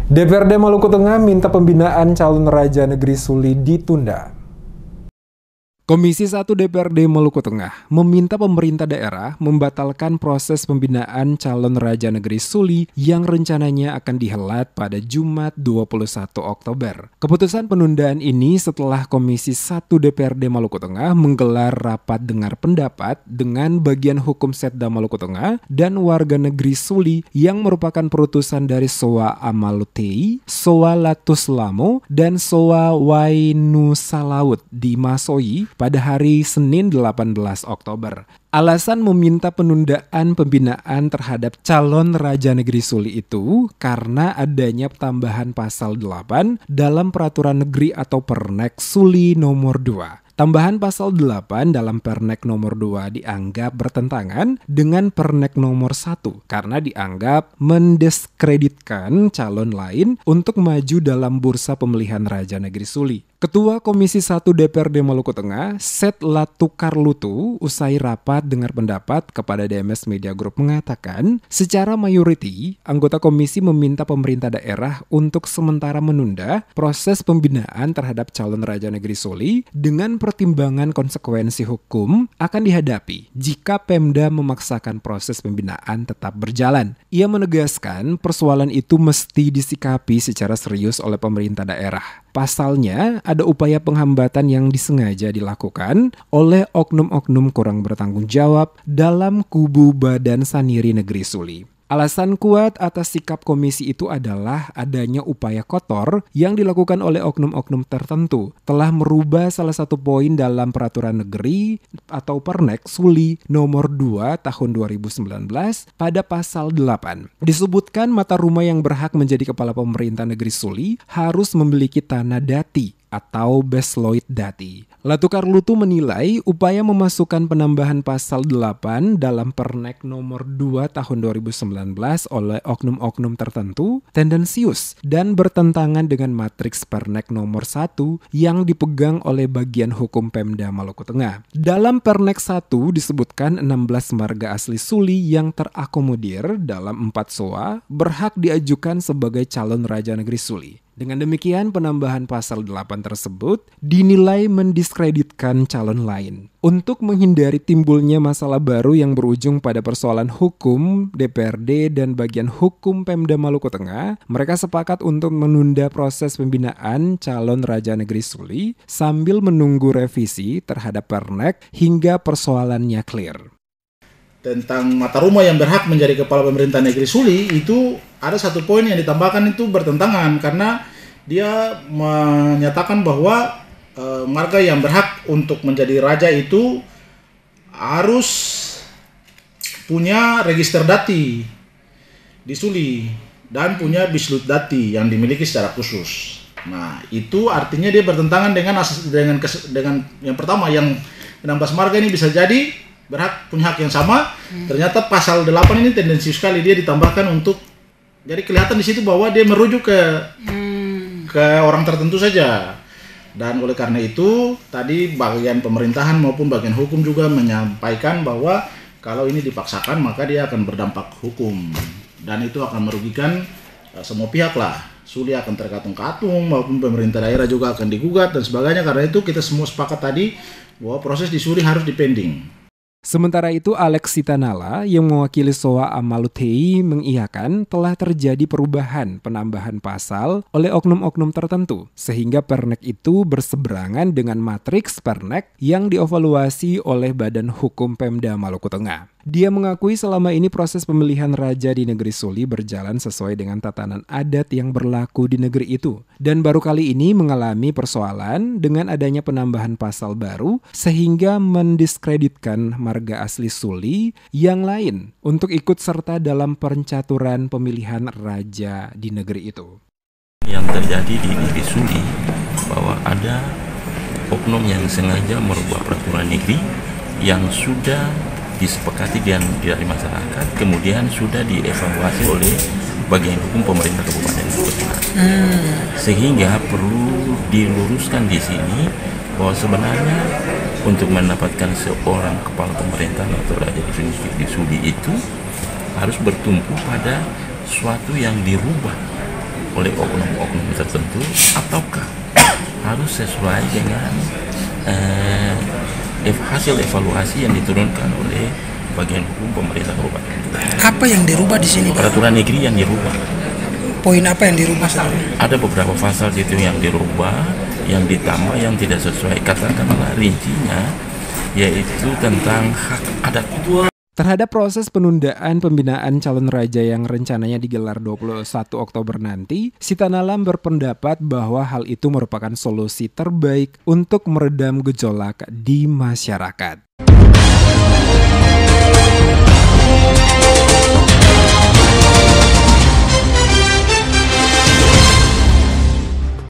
DPRD Maluku Tengah minta pembinaan calon Raja Negeri Suli ditunda. Komisi 1 DPRD Maluku Tengah meminta pemerintah daerah membatalkan proses pembinaan calon Raja Negeri Suli yang rencananya akan dihelat pada Jumat 21 Oktober. Keputusan penundaan ini setelah Komisi 1 DPRD Maluku Tengah menggelar rapat dengar pendapat dengan bagian hukum Setda Maluku Tengah dan warga negeri Suli yang merupakan perutusan dari Soa Amalutei, Soa Latus Lamo, dan Soa Wainusalaut di Masoi pada hari Senin 18 Oktober. Alasan meminta penundaan pembinaan terhadap calon Raja Negeri Suli itu karena adanya tambahan pasal 8 dalam Peraturan Negeri atau Pernek Suli nomor 2. Tambahan pasal 8 dalam Pernek nomor 2 dianggap bertentangan dengan Pernek nomor 1 karena dianggap mendiskreditkan calon lain untuk maju dalam bursa pemilihan Raja Negeri Suli. Ketua Komisi 1 DPRD Maluku Tengah, Set Latukarlutu, usai rapat dengar pendapat kepada DMS Media Group mengatakan, secara mayoriti, anggota komisi meminta pemerintah daerah untuk sementara menunda proses pembinaan terhadap calon Raja Negeri Suli dengan pertimbangan konsekuensi hukum akan dihadapi jika Pemda memaksakan proses pembinaan tetap berjalan. Ia menegaskan persoalan itu mesti disikapi secara serius oleh pemerintah daerah. Pasalnya, ada upaya penghambatan yang disengaja dilakukan oleh oknum-oknum kurang bertanggung jawab dalam kubu Badan Saniri Negeri Suli. Alasan kuat atas sikap komisi itu adalah adanya upaya kotor yang dilakukan oleh oknum-oknum tertentu telah merubah salah satu poin dalam Peraturan Negeri atau Pernek Suli nomor 2 tahun 2019 pada pasal 8. Disebutkan mata rumah yang berhak menjadi kepala pemerintah negeri Suli harus memiliki tanah dati atau Besloid Dati. Latukarlutu menilai upaya memasukkan penambahan pasal 8 dalam Pernek nomor 2 tahun 2019 oleh oknum-oknum tertentu tendensius dan bertentangan dengan matriks Pernek nomor 1 yang dipegang oleh bagian hukum Pemda Maluku Tengah. Dalam Pernek 1 disebutkan 16 marga asli Suli yang terakomodir dalam 4 SOA berhak diajukan sebagai calon Raja Negeri Suli. Dengan demikian, penambahan pasal 8 tersebut dinilai mendiskreditkan calon lain. Untuk menghindari timbulnya masalah baru yang berujung pada persoalan hukum DPRD dan bagian hukum Pemda Maluku Tengah, mereka sepakat untuk menunda proses pembinaan calon Raja Negeri Suli sambil menunggu revisi terhadap Pernek hingga persoalannya clear. Tentang mata rumah yang berhak menjadi kepala pemerintah negeri Suli, itu ada satu poin yang ditambahkan itu bertentangan karena dia menyatakan bahwa marga yang berhak untuk menjadi raja itu harus punya register dati di Suli dan punya bislut dati yang dimiliki secara khusus. Nah, itu artinya dia bertentangan dengan yang pertama, yang 16 marga ini bisa jadi berhak punya hak yang sama. Ternyata pasal 8 ini tendensius sekali dia ditambahkan untuk, jadi kelihatan di situ bahwa dia merujuk ke orang tertentu saja. Dan oleh karena itu tadi bagian pemerintahan maupun bagian hukum juga menyampaikan bahwa kalau ini dipaksakan maka dia akan berdampak hukum dan itu akan merugikan semua pihak lah. Suli akan terkatung-katung maupun pemerintah daerah juga akan digugat dan sebagainya. Karena itu kita semua sepakat tadi bahwa proses di Suli harus dipending. Sementara itu, Alex Sitanala yang mewakili Soa Amalutei mengiyakan telah terjadi perubahan penambahan pasal oleh oknum-oknum tertentu sehingga Pernek itu berseberangan dengan matriks Pernek yang dievaluasi oleh Badan Hukum Pemda Maluku Tengah. Dia mengakui selama ini proses pemilihan raja di negeri Suli berjalan sesuai dengan tatanan adat yang berlaku di negeri itu. Dan baru kali ini mengalami persoalan dengan adanya penambahan pasal baru sehingga mendiskreditkan marga asli Suli yang lain untuk ikut serta dalam pencaturan pemilihan raja di negeri itu. Yang terjadi di negeri Suli bahwa ada oknum yang sengaja merubah peraturan negeri yang sudah disepakati dari masyarakat, kemudian sudah dievaluasi oleh bagian hukum pemerintah Kabupaten Maluku Tengah. Sehingga perlu diluruskan di sini bahwa sebenarnya untuk mendapatkan seorang kepala pemerintahan atau raja definitif di Suli itu harus bertumpu pada suatu yang dirubah oleh oknum-oknum tertentu, ataukah harus sesuai dengan hasil evaluasi yang diturunkan oleh bagian hukum pemerintah kabupaten. Apa yang dirubah di sini, Pak? Peraturan negeri yang dirubah. Poin apa yang dirubah? Ada beberapa pasal itu yang dirubah, yang ditambah, yang tidak sesuai. Katakanlah rincinya, yaitu tentang hak adat. Terhadap proses penundaan pembinaan calon raja yang rencananya digelar 21 Oktober nanti, Sitanalam berpendapat bahwa hal itu merupakan solusi terbaik untuk meredam gejolak di masyarakat.